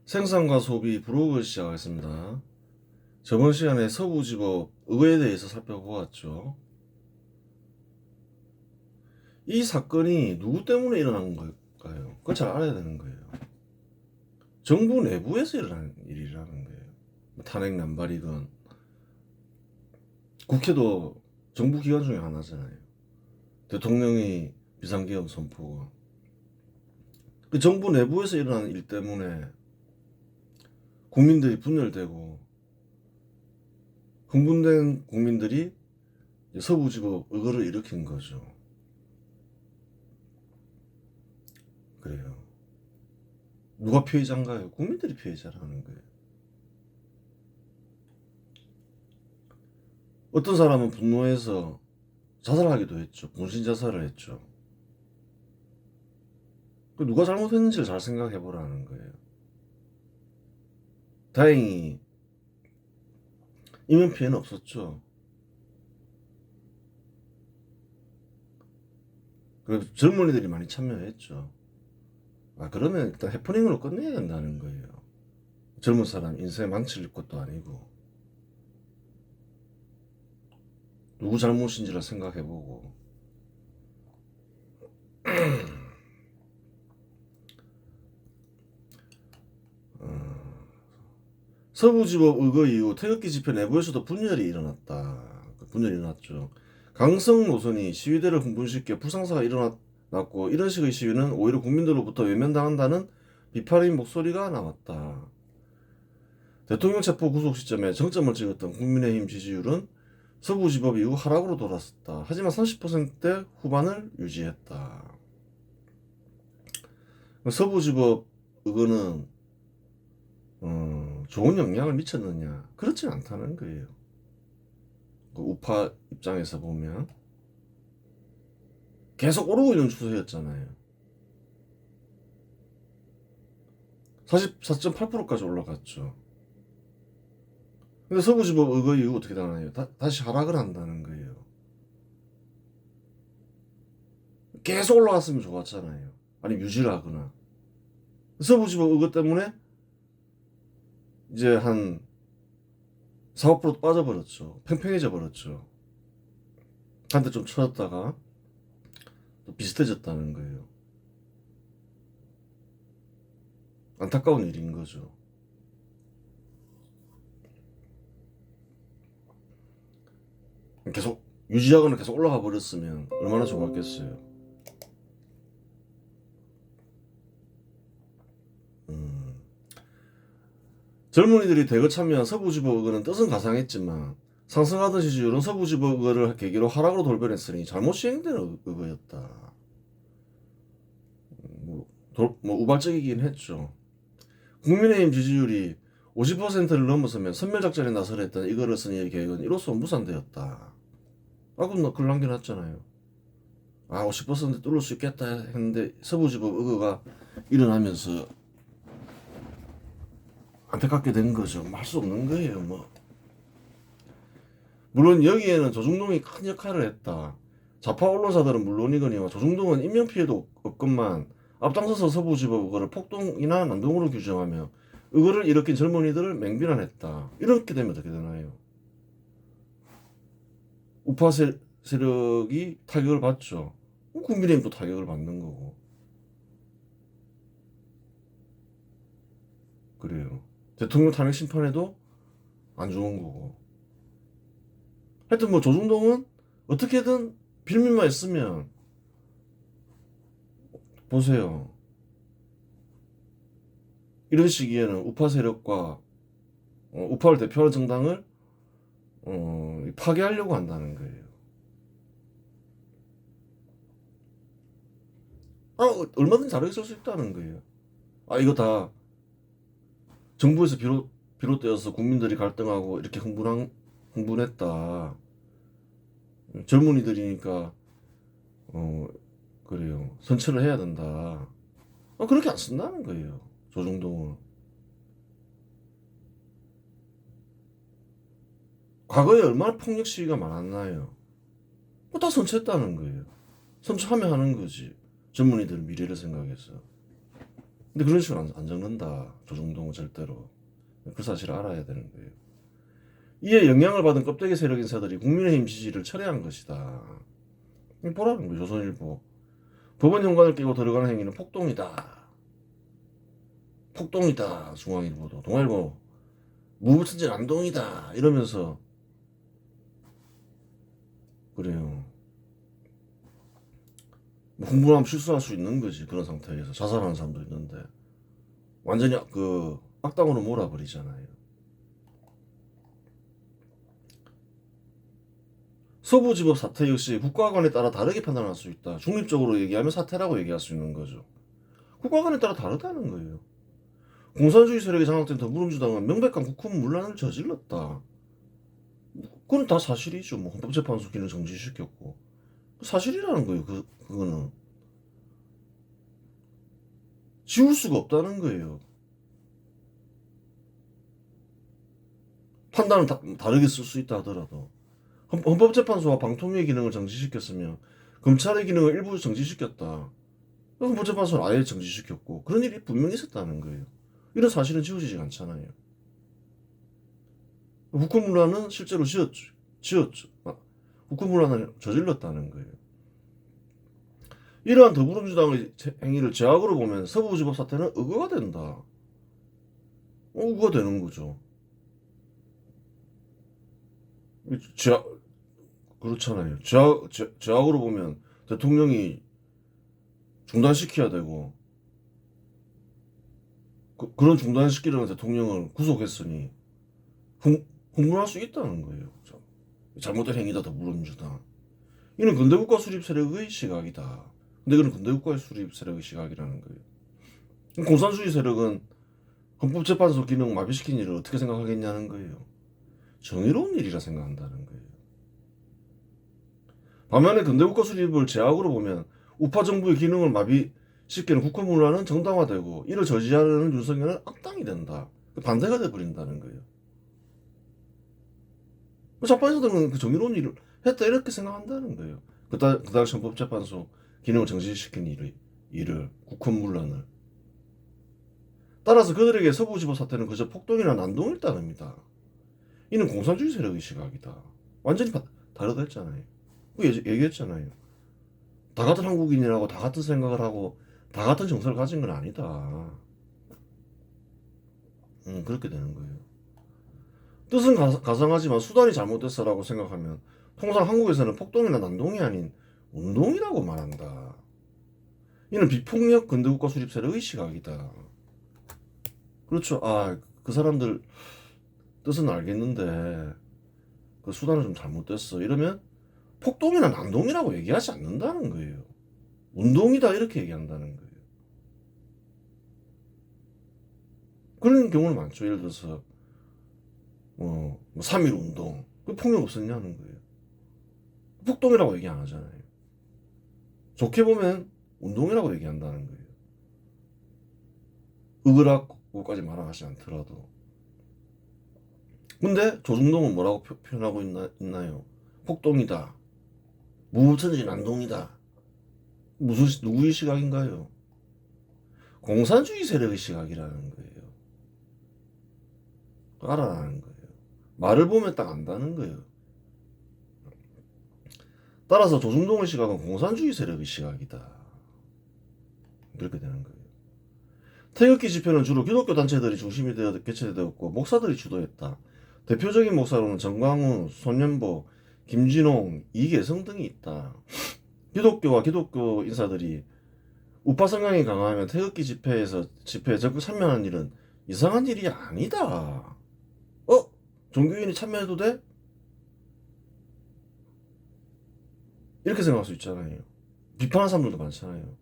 생산과 소비 브로그를 시작하겠습니다. 저번 시간에 서부지법 의거에 대해서 살펴보았죠. 이 사건이 누구 때문에 일어난 걸까요? 그걸 잘 알아야 되는 거예요. 정부 내부에서 일어난 일이라는 거예요. 탄핵 남발이건 국회도 정부 기관 중에 하나잖아요. 대통령이 비상계엄 선포건 그 정부 내부에서 일어난 일 때문에 국민들이 분열되고 흥분된 국민들이 서부지법 의거를 일으킨 거죠. 그래요. 누가 피해자인가요? 국민들이 피해자라는 거예요. 어떤 사람은 분노해서 자살하기도 했죠. 분신 자살을 했죠. 누가 잘못했는지를 잘 생각해 보라는 거예요. 다행히 인명 피해는 없었죠. 그리고 젊은이들이 많이 참여했죠. 그러면 일단 해프닝으로 끝내야 된다는 거예요. 젊은 사람 인생 망칠 것도 아니고 누구 잘못인지를 생각해보고 서부지법 의거 이후 태극기 집회 내부에서도 분열이 일어났다. 분열이 일어났죠. 강성 노선이 시위대를 흥분시켜 불상사가 일어났고 이런 식의 시위는 오히려 국민들로부터 외면당한다는 비판의 목소리가 나왔다. 대통령 체포 구속 시점에 정점을 찍었던 국민의힘 지지율은 서부지법 이후 하락으로 돌았었다. 하지만 30%대 후반을 유지했다. 서부지법 의거는 좋은 영향을 미쳤느냐? 그렇진 않다는 거예요. 그 우파 입장에서 보면 계속 오르고 있는 추세였잖아요. 44.8%까지 올라갔죠. 근데 서부지법 의거 이후 어떻게 되나요? 다시 하락을 한다는 거예요. 계속 올라갔으면 좋았잖아요. 아니면 유지를 하거나. 서부지법 의거 때문에 이제 한 4, 5% 빠져버렸죠. 팽팽해져 버렸죠. 한때 좀 쳐졌다가 또 비슷해졌다는 거예요. 안타까운 일인 거죠. 계속 유지하거나 계속 올라가 버렸으면 얼마나 좋았겠어요. 젊은이들이 대거 참여한 서부지법 의거는 뜻은 가상했지만 상승하던 지지율은 서부지법 의거를 계기로 하락으로 돌변했으니 잘못 시행된 의거였다. 우발적이긴 했죠. 국민의힘 지지율이 50%를 넘어서면 선멸작전에 나서려 했던 이거르슨의 계획은 이로써 무산되었다. 그럼 글 남겨놨잖아요. 50% 뚫을 수 있겠다 했는데 서부지법 의거가 일어나면서 안타깝게 된 거죠. 할 수 없는 거예요. 물론 여기에는 조중동이 큰 역할을 했다. 좌파 언론사들은 물론이거니와 조중동은 인명피해도 없건만 앞장서서 서부지법 의거를 폭동이나 난동으로 규정하며 의거를 일으킨 젊은이들을 맹비난했다. 이렇게 되면 어떻게 되나요? 우파 세력이 타격을 받죠. 국민의힘도 타격을 받는 거고. 그래요. 대통령 탄핵 심판에도 안 좋은 거고. 하여튼 조중동은 어떻게든 빌미만 있으면 보세요. 이런 시기에는 우파 세력과 우파를 대표하는 정당을 파괴하려고 한다는 거예요. 얼마든지 다르게 쓸 수 있다는 거예요. 이거 다 정부에서 비롯되어서 국민들이 갈등하고 이렇게 흥분했다. 젊은이들이니까 그래요. 선처를 해야 된다. 그렇게 안 쓴다는 거예요. 조중동은. 과거에 얼마나 폭력 시위가 많았나요? 다 선처했다는 거예요. 선처하면 하는 거지. 젊은이들 미래를 생각해서. 근데 그런 식으로 안 적는다. 조중동은 절대로. 그 사실을 알아야 되는 거예요. 이에 영향을 받은 껍데기 세력 인사들이 국민의힘 지지를 철회한 것이다. 보라는 거예요. 조선일보. 법원 현관을 깨고 들어가는 행위는 폭동이다. 폭동이다. 중앙일보도. 동아일보. 무부천진 안동이다. 이러면서 그래요. 공부하면 실수할 수 있는 거지. 그런 상태에서 자살하는 사람도 있는데 완전히 그 악당으로 몰아버리잖아요. 서부지법 사태 역시 국가관에 따라 다르게 판단할 수 있다. 중립적으로 얘기하면 사태라고 얘기할 수 있는 거죠. 국가관에 따라 다르다는 거예요. 공산주의 세력이 장악된 더불어민주당은 명백한 국헌문란을 저질렀다. 그건 다 사실이죠. 뭐 헌법재판소 기능 정지시켰고 사실이라는 거예요. 그거는 지울 수가 없다는 거예요. 판단을 다르게 쓸 수 있다 하더라도 헌법재판소와 방통위의 기능을 정지시켰으면 검찰의 기능을 일부 정지시켰다. 헌법재판소는 아예 정지시켰고 그런 일이 분명히 있었다는 거예요. 이런 사실은 지워지지 않잖아요. 국헌문란은 실제로 지었죠. 국헌문란을 저질렀다는 거예요. 이러한 더불어민주당의 행위를 제약으로 보면 서부지법 사태는 의거가 된다. 의거가 되는 거죠. 제약, 그렇잖아요. 제약으로 보면 대통령이 중단시켜야 되고 그런 중단시키려는 대통령을 구속했으니 흥분할 수 있다는 거예요. 잘못된 행위다 더불어민주당. 이는 근대국가 수립 세력의 시각이다. 근데 이건 근대국가 수립 세력의 시각이라는 거예요. 공산주의 세력은 헌법재판소 기능 마비시킨 일을 어떻게 생각하겠냐는 거예요. 정의로운 일이라 생각한다는 거예요. 반면에 근대국가 수립을 제약으로 보면 우파 정부의 기능을 마비시키는 국헌문란은 정당화되고 이를 저지하려는 윤석열은 악당이 된다. 반대가 돼버린다는 거예요. 자판에서는 그 정의로운 일을 했다 이렇게 생각한다는 거예요. 그 당시 헌법재판소 기능을 정지시킨 일을 국헌문란을. 따라서 그들에게 서부지법 사태는 그저 폭동이나 난동일 따릅니다. 이는 공산주의 세력의 시각이다. 완전히 다르다 했잖아요. 얘기했잖아요. 다 같은 한국인이라고 다 같은 생각을 하고 다 같은 정서를 가진 건 아니다. 그렇게 되는 거예요. 뜻은 가상하지만 수단이 잘못됐어라고 생각하면 통상 한국에서는 폭동이나 난동이 아닌 운동이라고 말한다. 이는 비폭력 근대국가 수립 세력의 시각이다. 그렇죠. 그 사람들 뜻은 알겠는데 그 수단은 좀 잘못됐어. 이러면 폭동이나 난동이라고 얘기하지 않는다는 거예요. 운동이다 이렇게 얘기한다는 거예요. 그런 경우는 많죠. 예를 들어서 3.1 운동. 그 폭력 없었냐는 거예요. 폭동이라고 얘기 안 하잖아요. 좋게 보면 운동이라고 얘기한다는 거예요. 억울하고까지 말하지 않더라도. 근데 조중동은 뭐라고 표현하고 있나요? 폭동이다. 무부천진 난동이다. 누구의 시각인가요? 공산주의 세력의 시각이라는 거예요. 알아라는 거예요. 말을 보면 딱 안다는 거예요. 따라서 조중동의 시각은 공산주의 세력의 시각이다. 그렇게 되는 거예요. 태극기 집회는 주로 기독교 단체들이 중심이 되어 개최되었고 목사들이 주도했다. 대표적인 목사로는 정광훈, 손연보, 김진홍, 이계성 등이 있다. 기독교와 기독교 인사들이 우파 성향이 강하면 태극기 집회에 적극 참여하는 일은 이상한 일이 아니다. 종교인이 참여해도 돼? 이렇게 생각할 수 있잖아요. 비판하는 사람들도 많잖아요.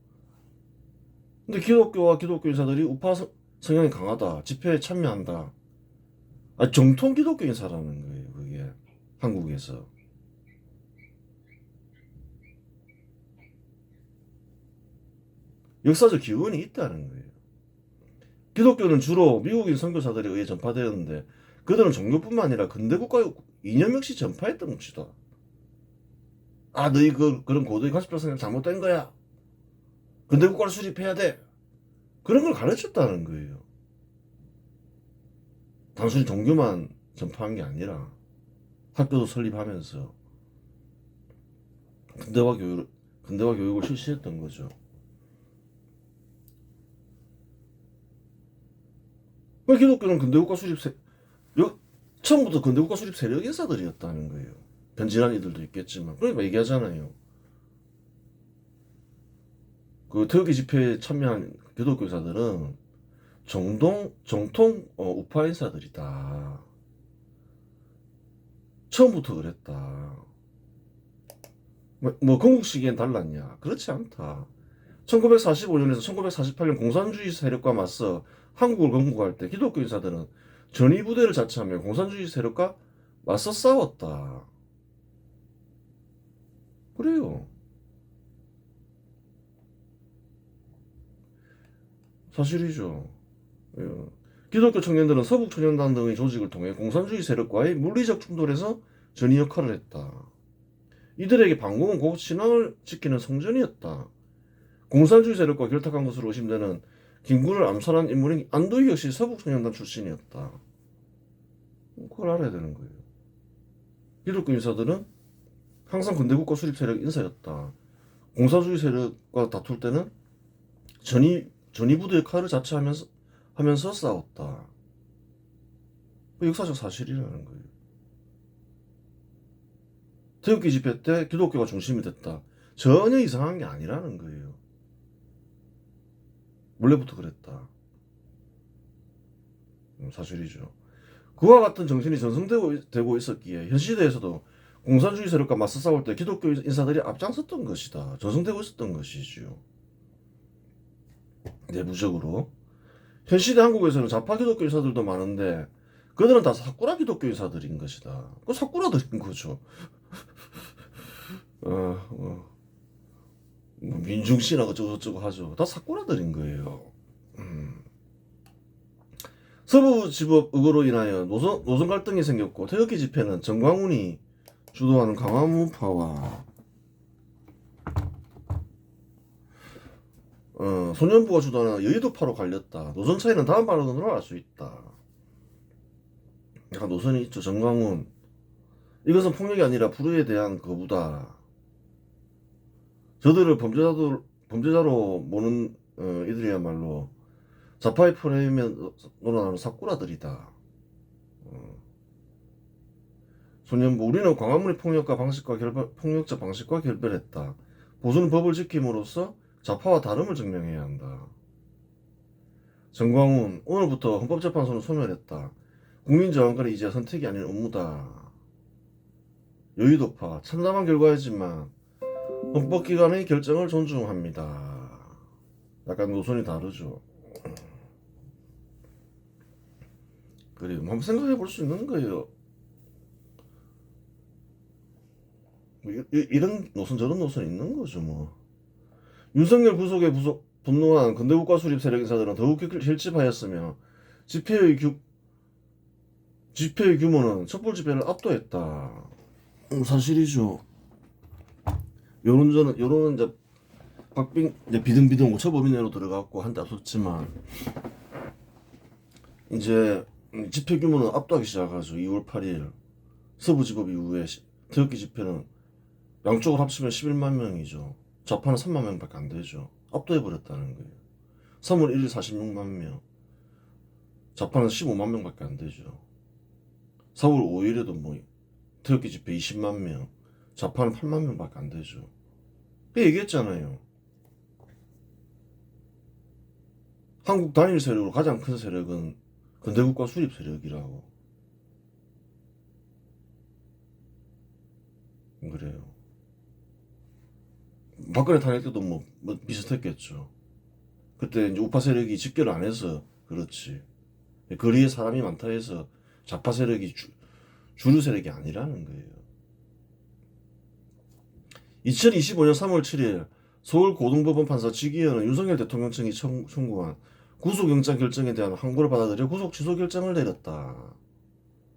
근데 기독교와 기독교 인사들이 우파 성향이 강하다. 집회에 참여한다. 정통 기독교 인사라는 거예요. 그게 한국에서. 역사적 기원이 있다는 거예요. 기독교는 주로 미국인 선교사들에 의해 전파되었는데 그들은 종교뿐만 아니라 근대국가 이념 역시 전파했던 것이다. 너희 그런 고도의 가십적 생각 잘못된 거야. 근대국가를 수립해야 돼. 그런 걸 가르쳤다는 거예요. 단순히 종교만 전파한 게 아니라 학교도 설립하면서 근대화 교육을 실시했던 거죠. 왜 기독교는 근대국가 수립 처음부터 근대국가 수립 세력 인사들이었다는 거예요. 변질한 이들도 있겠지만. 그러니까 얘기하잖아요. 그 태극기 집회에 참여한 기독교사들은 정통 우파 인사들이다. 처음부터 그랬다. 뭐 건국시기엔 달랐냐? 그렇지 않다. 1945년에서 1948년 공산주의 세력과 맞서 한국을 건국할 때 기독교 인사들은 전위부대를 자처하며 공산주의 세력과 맞서 싸웠다. 그래요. 사실이죠. 예. 기독교 청년들은 서북청년단 등의 조직을 통해 공산주의 세력과의 물리적 충돌에서 전위 역할을 했다. 이들에게 방공은 곧 신앙을 지키는 성전이었다. 공산주의 세력과 결탁한 것으로 의심되는 김구를 암살한 인물인 안도희 역시 서북청년단 출신이었다. 그걸 알아야 되는 거예요. 기독교 인사들은 항상 근대국가 수립 세력 인사였다. 공산주의 세력과 다툴 때는 전위부대 역할을 자처하면서 싸웠다. 그 역사적 사실이라는 거예요. 태극기 집회 때 기독교가 중심이 됐다. 전혀 이상한 게 아니라는 거예요. 원래부터 그랬다. 사실이죠. 그와 같은 정신이 전승되고 있었기에 현 시대에서도 공산주의 세력과 맞서 싸울 때 기독교 인사들이 앞장섰던 것이다. 전승되고 있었던 것이지요. 내부적으로. 현 시대 한국에서는 좌파 기독교 인사들도 많은데 그들은 다 사쿠라 기독교 인사들인 것이다. 그 사쿠라들인 거죠. 민중신하고 저쩌고 하죠. 다 사쿠라들인 거예요. 서부지법 의거로 인하여 노선 갈등이 생겼고 태극기 집회는 정광훈이 주도하는 강화문파와 소년부가 주도하는 여의도파로 갈렸다. 노선 차이는 다음 발언으로 알 수 있다. 약간 노선이 있죠. 정광훈. 이것은 폭력이 아니라 불의에 대한 거부다. 저들을 범죄자로 보는 이들이야말로 좌파의 프레임에 놀아나는 사꾸라들이다. 소년부 우리는 광화문의 폭력적 방식과 결별했다. 보수는 법을 지킴으로써 좌파와 다름을 증명해야 한다. 정광훈 오늘부터 헌법재판소는 소멸했다. 국민저항권이 이제 선택이 아닌 업무다. 여의도파 참담한 결과이지만 헌법기관의 결정을 존중합니다. 약간 노선이 다르죠. 그리고 한번 생각해 볼 수 있는 거예요. 이런 노선 저런 노선 있는 거죠 뭐. 윤석열 구속에 분노한 근대국가 수립 세력 인사들은 더욱 결집하였으며 집회의 규모는 촛불 집회를 압도했다. 사실이죠. 여론은 이제 이제 비등비등 처법인내로 들어갔고 한데 앞섰지만 이제 집회 규모는 압도하기 시작하죠. 2월 8일 서부지법 이후에 태극기 집회는 양쪽을 합치면 11만 명이죠. 좌파는 3만 명밖에 안 되죠. 압도해버렸다는 거예요. 3월 1일 46만 명, 좌파는 15만 명밖에 안 되죠. 4월 5일에도 뭐 태극기 집회 20만 명, 좌파는 8만 명밖에 안 되죠. 그 얘기했잖아요. 한국 단일 세력으로 가장 큰 세력은 근대국가 수립 세력이라고. 그래요. 박근혜 탄핵 때도 뭐 비슷했겠죠. 그때 이제 우파 세력이 집결을 안 해서 그렇지. 거리에 사람이 많다 해서 좌파 세력이 주류 세력이 아니라는 거예요. 2025년 3월 7일 서울고등법원 판사 지기현은 윤석열 대통령 측이 청구한 구속영장 결정에 대한 항고를 받아들여 구속 취소 결정을 내렸다.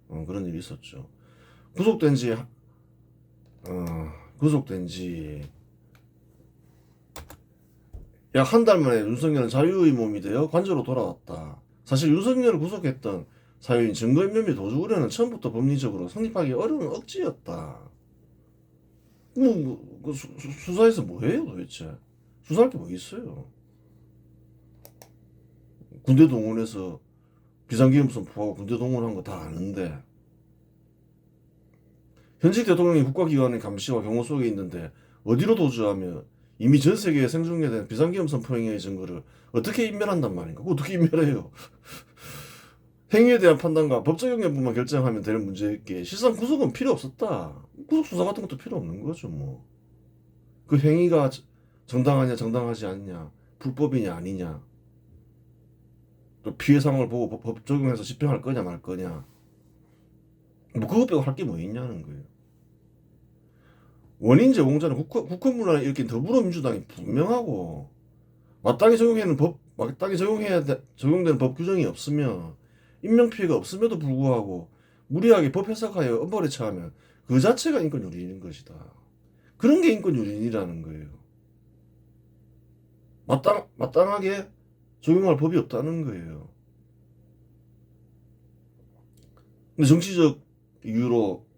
그런 일이 있었죠. 구속된 지 1, 약 한 달 만에 윤석열은 자유의 몸이 되어 관저로 돌아왔다. 사실 윤석열을 구속했던 사유인 증거인멸 및 도주우려는 처음부터 법리적으로 성립하기 어려운 억지였다. 수사에서 뭐해요 도대체? 수사할 게 뭐 있어요? 군대 동원해서 비상계엄 선포하고 군대 동원한 거 다 아는데 현직 대통령이 국가기관의 감시와 경호 속에 있는데 어디로 도주하며 이미 전 세계에 생중계된 비상계엄 선포 행위의 증거를 어떻게 인멸한단 말인가? 그거 어떻게 인멸해요? 행위에 대한 판단과 법적 영역부만 결정하면 되는 문제였기에 실상 구속은 필요 없었다. 구속 수사 같은 것도 필요 없는 거죠 뭐. 그 행위가 정당하냐 정당하지 않냐 불법이냐 아니냐 또 피해 상황을 보고 법 적용해서 집행할 거냐 말 거냐 뭐 그것 빼고 할 게 뭐 있냐는 거예요. 원인 제공자는 국헌문란을 일으킨 더불어민주당이 분명하고 마땅히 적용되는 법 규정이 없으며 인명피해가 없음에도 불구하고 무리하게 법 해석하여 엄벌에 처하면 그 자체가 인권 유린인 것이다. 그런 게 인권 유린이라는 거예요. 마땅하게 적용할 법이 없다는 거예요. 근데 정치적 이유로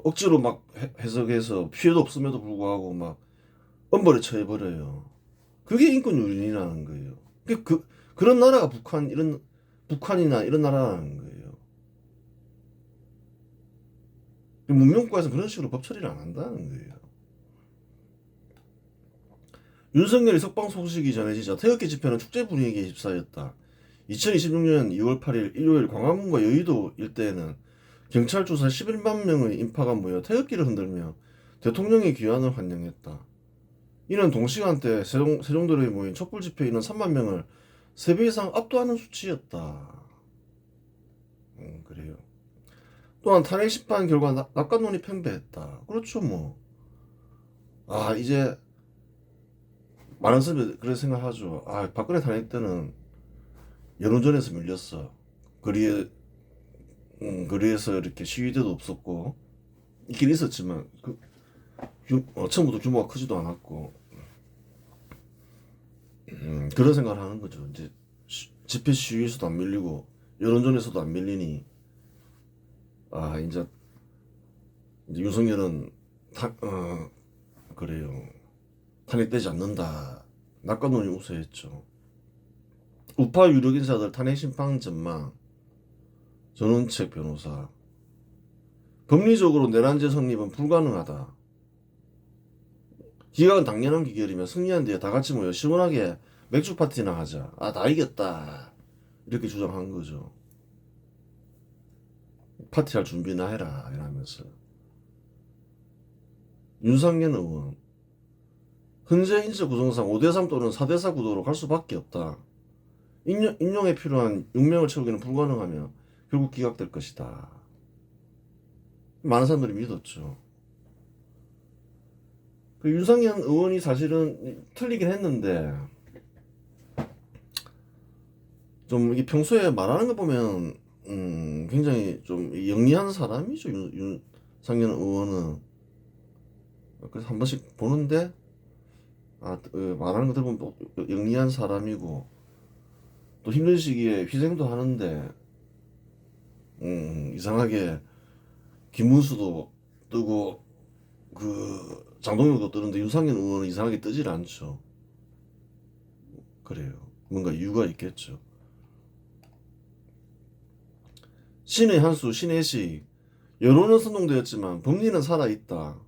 억지로 막 해석해서 피해도 없음에도 불구하고 막 엄벌에 처해버려요. 그게 인권 유린이라는 거예요. 그런 나라가 북한이나 이런 나라라는 거예요. 문명국가에서 그런 식으로 법 처리를 안 한다는 거예요. 윤석열이 석방 소식이 전해지자 태극기 집회는 축제 분위기에 휩싸였다. 2026년 2월 8일 일요일 광화문과 여의도 일대에는 경찰 조사 11만 명의 인파가 모여 태극기를 흔들며 대통령의 귀환을 환영했다. 이는 동시간대 세종도로에 모인 촛불 집회 인원 3만 명을 3배 이상 압도하는 수치였다. 그래요. 또한 탄핵 심판 결과 낙관론이 팽배했다. 그렇죠 뭐. 이제 많은 사람들이 그렇게 생각하죠. 박근혜 탄핵 때는 여론전에서 밀렸어. 거리에서 이렇게 시위대도 없었고 있긴 있었지만 처음부터 규모가 크지도 않았고 그런 생각을 하는 거죠. 이제 집회 시위에서도 안 밀리고 여론전에서도 안 밀리니 이제 윤석열은 그래요. 탄핵되지 않는다. 낙관론이 우세했죠. 우파 유력 인사들 탄핵 심판 전망. 전원책 변호사. 법리적으로 내란죄 성립은 불가능하다. 기각은 당연한 기결이며 승리한 뒤에 다 같이 모여 시원하게 맥주 파티나 하자. 다 이겼다. 이렇게 주장한 거죠. 파티할 준비나 해라 이러면서. 윤상현 의원. 현재 인적 구성상 5대3 또는 4대4 구도로 갈 수밖에 없다. 임용에 필요한 6명을 채우기는 불가능하며 결국 기각될 것이다. 많은 사람들이 믿었죠. 윤상현 의원이 사실은 틀리긴 했는데 좀 이게 평소에 말하는 거 보면 굉장히 좀 영리한 사람이죠. 윤상현 의원은. 그래서 한 번씩 보는데 말하는 거 들으면 영리한 사람이고 또 힘든 시기에 희생도 하는데 이상하게 김문수도 뜨고 장동혁도 뜨는데 윤상현 의원은 이상하게 뜨질 않죠. 그래요. 뭔가 이유가 있겠죠. 신의 한수, 신의 시. 여론은 선동되었지만 법리는 살아있다.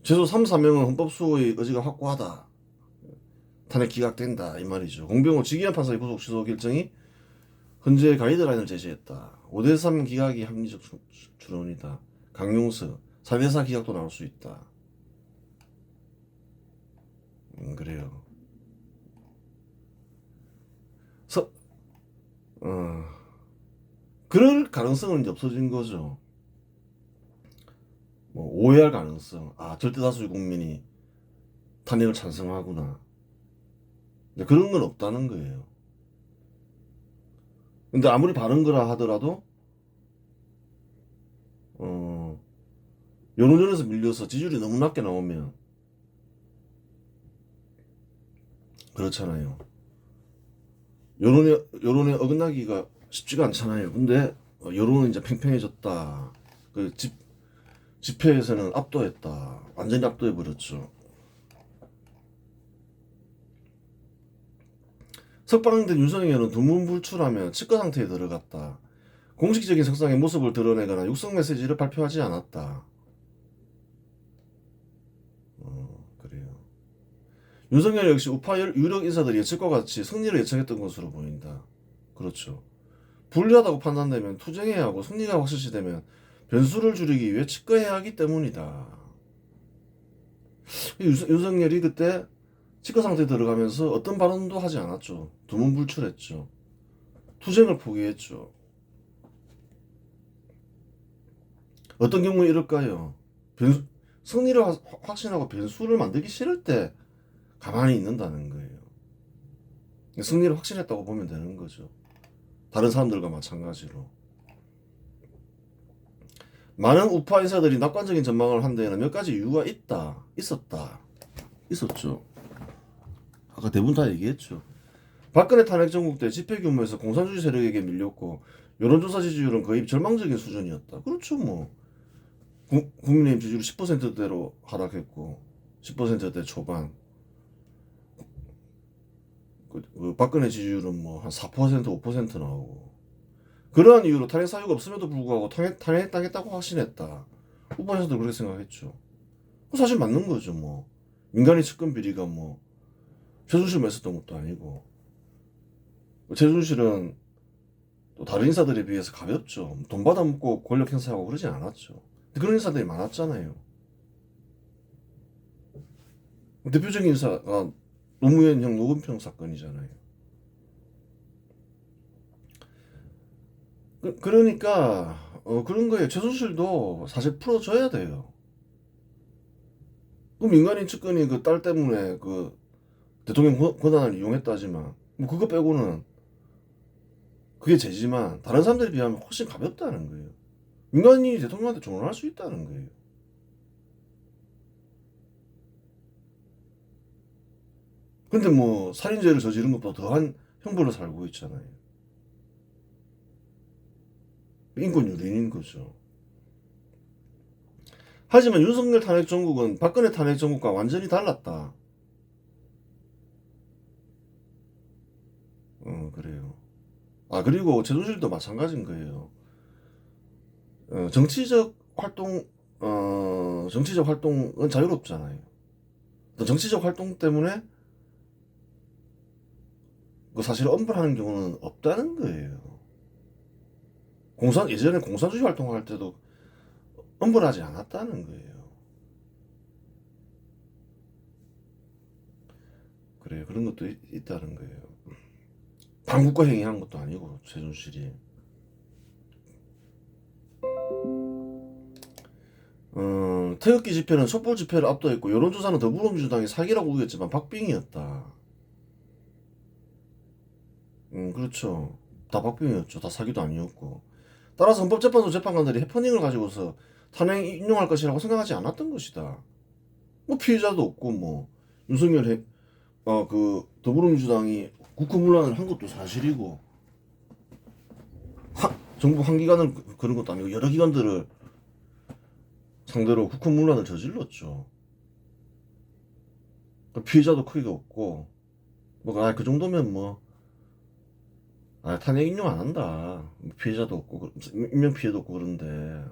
최소 3, 4명은 헌법 수호의 의지가 확고하다. 탄핵 기각된다 이 말이죠. 공병호 지기현 판사의 구속 취소 결정이 헌재 가이드라인을 제시했다. 5대3 기각이 합리적 추론이다. 강용석 4대4 기각도 나올 수 있다. 그래요. 그럴 가능성은 이제 없어진 거죠. 뭐 오해할 가능성. 절대 다수의 국민이 탄핵을 찬성하구나. 그런 건 없다는 거예요. 근데 아무리 바른 거라 하더라도 여론전에서 밀려서 지지율이 너무 낮게 나오면 그렇잖아요. 여론에 어긋나기가 쉽지가 않잖아요. 근데 여론은 이제 팽팽해졌다. 그 집회에서는 압도했다. 완전히 압도해버렸죠. 석방된 윤석열은 두문불출하며 치과 상태에 들어갔다. 공식적인 석상의 모습을 드러내거나 육성 메시지를 발표하지 않았다. 그래요. 윤석열 역시 우파 유력 인사들이 예측과 같이 승리를 예측했던 것으로 보인다. 그렇죠. 불리하다고 판단되면 투쟁해야 하고 승리가 확실시되면 변수를 줄이기 위해 치과해야 하기 때문이다. 윤석열이 그때 치과 상태에 들어가면서 어떤 발언도 하지 않았죠. 두문불출했죠. 투쟁을 포기했죠. 어떤 경우에 이럴까요? 승리를 확신하고 변수를 만들기 싫을 때 가만히 있는다는 거예요. 승리를 확신했다고 보면 되는 거죠. 다른 사람들과 마찬가지로. 많은 우파 인사들이 낙관적인 전망을 한 데에는 몇 가지 이유가 있었죠. 아까 대부분 다 얘기했죠. 박근혜 탄핵 전국 때 집회 규모에서 공산주의 세력에게 밀렸고 여론조사 지지율은 거의 절망적인 수준이었다. 그렇죠. 뭐 국민의힘 지지율이 10%대로 하락했고 10%대 초반. 그 박근혜 지지율은 뭐 한 4% 5% 나오고 그러한 이유로 탄핵 사유가 없음에도 불구하고 탄핵당했다고 확신했다. 후보에서도 그렇게 생각했죠. 사실 맞는 거죠. 뭐 민간인 측근 비리가 뭐 최순실만 있었던 것도 아니고 최순실은 또 다른 인사들에 비해서 가볍죠. 돈 받아먹고 권력 행사하고 그러진 않았죠. 그런 인사들이 많았잖아요. 대표적인 인사가 노무현형 노건평 사건이잖아요. 그러니까 그런 거예요. 최순실도 사실 풀어줘야 돼요. 그 민간인 측근이 그 딸 때문에 그 대통령 권한을 이용했다지만 뭐 그거 빼고는 그게 죄지만 다른 사람들에 비하면 훨씬 가볍다는 거예요. 민간인이 대통령한테 조언할 수 있다는 거예요. 근데 뭐 살인죄를 저지른 것보다 더한 형벌을 살고 있잖아요. 인권 유린인 거죠. 하지만 윤석열 탄핵 정국은 박근혜 탄핵 정국과 완전히 달랐다. 그래요. 그리고 최순실도 마찬가지인 거예요. 정치적 활동은 자유롭잖아요. 정치적 활동 때문에 그 사실 엄벌하는 경우는 없다는 거예요. 예전에 공산주의 활동할 때도 엄벌하지 않았다는 거예요. 그래요. 그런 것도 있다는 거예요. 반국가 행위한 것도 아니고 최순실이. 태극기 집회는 촛불 집회를 압도했고 여론조사는 더불어민주당이 사기라고 우겼지만 박빙이었다. 그렇죠. 다 박빙이었죠. 다 사기도 아니었고. 따라서 헌법재판소 재판관들이 해퍼닝을 가지고서 탄핵 인용할 것이라고 생각하지 않았던 것이다. 뭐 피해자도 없고 뭐 윤석열 그 더불어민주당이 국회문란을 한 것도 사실이고 정부 한 기관을 그런 것도 아니고 여러 기관들을 상대로 국회문란을 저질렀죠. 피해자도 크게 없고 뭐 그 정도면 뭐 탄핵 인용 안 한다. 피해자도 없고 인명 피해도 없고 그런데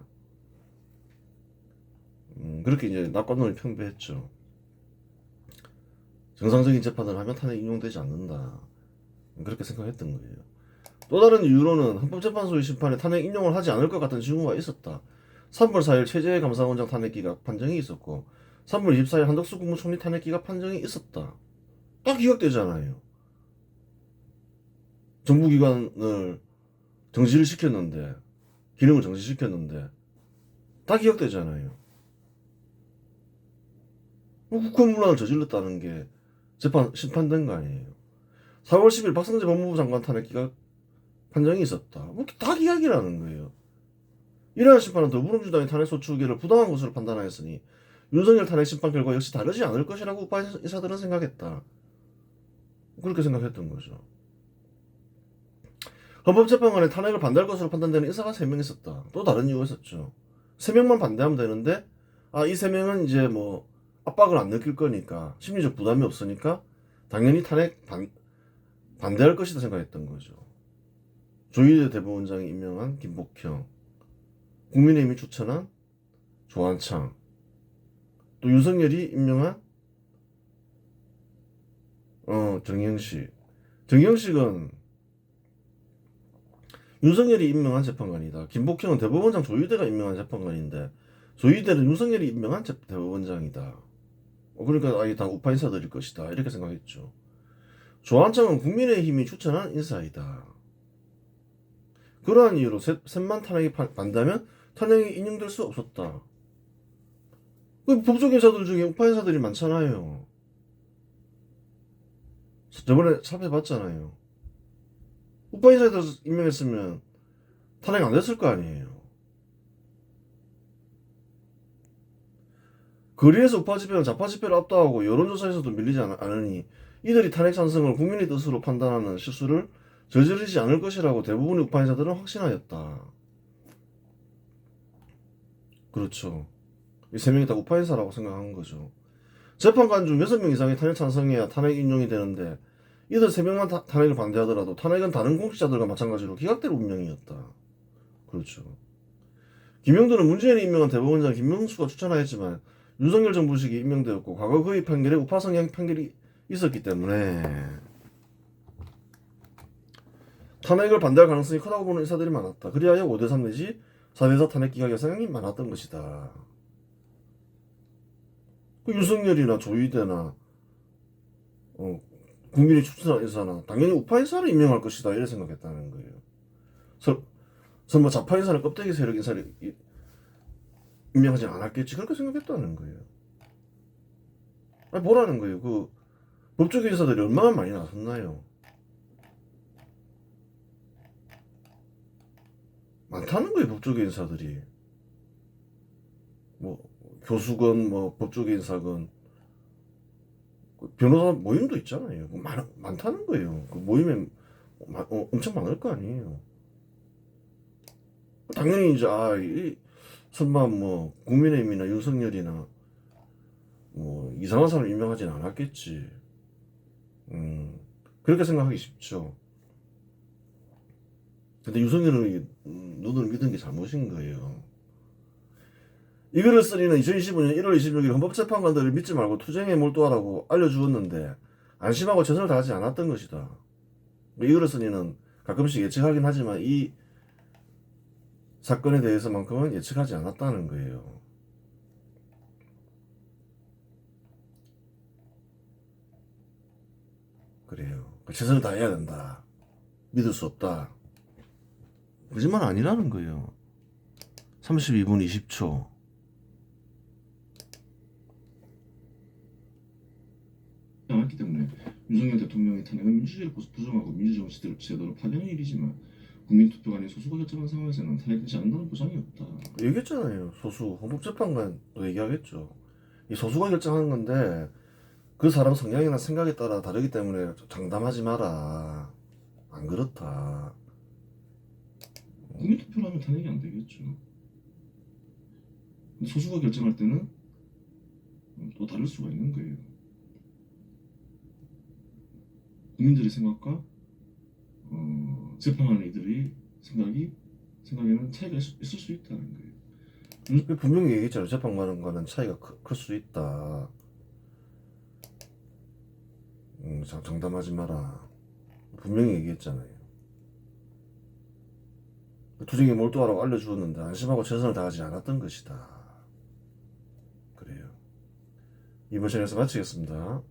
그렇게 이제 낙관론이 평배했죠. 정상적인 재판을 하면 탄핵 인용되지 않는다. 그렇게 생각했던 거예요. 또 다른 이유로는 헌법재판소의 심판에 탄핵 인용을 하지 않을 것 같은 징후가 있었다. 3월 4일 최재해 감사원장 탄핵 기각 판정이 있었고 3월 24일 한덕수 국무총리 탄핵 기각 판정이 있었다. 딱 기각되잖아요. 정부기관을 정지를 시켰는데 기능을 정지시켰는데 다 기각되잖아요. 국회문란을 저질렀다는 게 심판된 거 아니에요. 4월 10일 박성재 법무부 장관 탄핵 기각 판정이 있었다. 뭐 다 기각이라는 거예요. 이러한 심판은 더불어민주당의 탄핵 소추계를 부당한 것으로 판단하였으니 윤석열 탄핵 심판 결과 역시 다르지 않을 것이라고 우파 인사들은 생각했다. 그렇게 생각했던 거죠. 헌법재판관의 탄핵을 반대할 것으로 판단되는 인사가 3명 있었다. 또 다른 이유가 있었죠. 3명만 반대하면 되는데 이 3명은 이제 뭐 압박을 안 느낄 거니까 심리적 부담이 없으니까 당연히 탄핵 반대할 것이다 생각했던 거죠. 조희대 대법원장이 임명한 김복형, 국민의힘이 추천한 조한창, 또 윤석열이 임명한 정영식. 정영식은 윤석열이 임명한 재판관이다. 김복형은 대법원장 조희대가 임명한 재판관인데 조희대는 윤석열이 임명한 대법원장이다. 그러니까 아예 다 우파 인사들일 것이다. 이렇게 생각했죠. 조한창은 국민의힘이 추천한 인사이다. 그러한 이유로 셋만 탄핵이 반대하면 탄핵이 인용될 수 없었다. 법조 인사들 중에 우파 인사들이 많잖아요. 저번에 살펴봤잖아요. 우파 인사들 임명했으면 탄핵 안 됐을 거 아니에요. 거리에서 우파 집회는 좌파 집회를 압도하고 여론조사에서도 밀리지 않으니 이들이 탄핵 찬성을 국민의 뜻으로 판단하는 실수를 저지르지 않을 것이라고 대부분의 우파 인사들은 확신하였다. 그렇죠. 이 3명이 다 우파 인사라고 생각한 거죠. 재판관 중 6명 이상이 탄핵 찬성해야 탄핵 인용이 되는데 이들 3명만 탄핵을 반대하더라도 탄핵은 다른 공직자들과 마찬가지로 기각될 운명이었다. 그렇죠. 김영도는 문재인이 임명한 대법원장 김명수가 추천하였지만 윤석열 정부 시기에 임명되었고 과거 그의 판결에 우파 성향 판결이 있었기 때문에 탄핵을 반대할 가능성이 크다고 보는 인사들이 많았다. 그리하여 5대3 내지 4대4 탄핵 기각 여성이 많았던 것이다. 윤석열이나 조희대나 국민이 추천한 인사나 당연히 우파 인사를 임명할 것이다 이렇게 생각했다는 거예요. 설마 좌파 인사나 껍데기 세력 인사를 임명하지 않았겠지 그렇게 생각했다는 거예요. 아니 뭐라는 거예요. 그 법조계 인사들이 얼마나 많이 나섰나요? 많다는 거예요. 법조계 인사들이 뭐 교수건 뭐 법조계 인사건 변호사 모임도 있잖아요. 많다는 거예요. 그 모임에 엄청 많을 거 아니에요. 당연히 이제 설마 뭐 국민의힘이나 윤석열이나 뭐 이상한 사람 임명하진 않았겠지. 그렇게 생각하기 쉽죠. 근데 윤석열은 눈을 믿은 게 잘못인 거예요. 이 글을 쓰리는 2025년 1월 26일 헌법재판관들을 믿지 말고 투쟁에 몰두하라고 알려주었는데 안심하고 최선을 다하지 않았던 것이다. 이 글을 쓰리는 가끔씩 예측하긴 하지만 이 사건에 대해서만큼은 예측하지 않았다는 거예요. 그래요. 최선을 다해야 된다. 믿을 수 없다. 거짓말 아니라는 거예요. 32분 20초. 않았기 때문에 윤석열 대통령의 탄핵은 민주주의를 부정하고 민주정치 제도를 파괴하는 일이지만 국민투표가 아닌 소수가 결정한 상황에서는 탄핵되지 않는다는 보장이 없다. 얘기했잖아요. 소수. 헌법재판관도 얘기하겠죠. 이 소수가 결정하는 건데 그 사람 성향이나 생각에 따라 다르기 때문에 장담하지 마라. 안 그렇다. 국민투표를 하면 탄핵이 안 되겠죠. 소수가 결정할 때는 또 다를 수가 있는 거예요. 국민들의 생각과 재판하는 이들의 생각에는 차이가 있을 수 있다는 거예요. 분명히 얘기했잖아요. 재판관과는 차이가 클 수 있다. 장담하지 마라. 분명히 얘기했잖아요. 투쟁에 몰두하라고 알려주었는데 안심하고 최선을 다하지 않았던 것이다. 그래요. 이번 시간에서 마치겠습니다.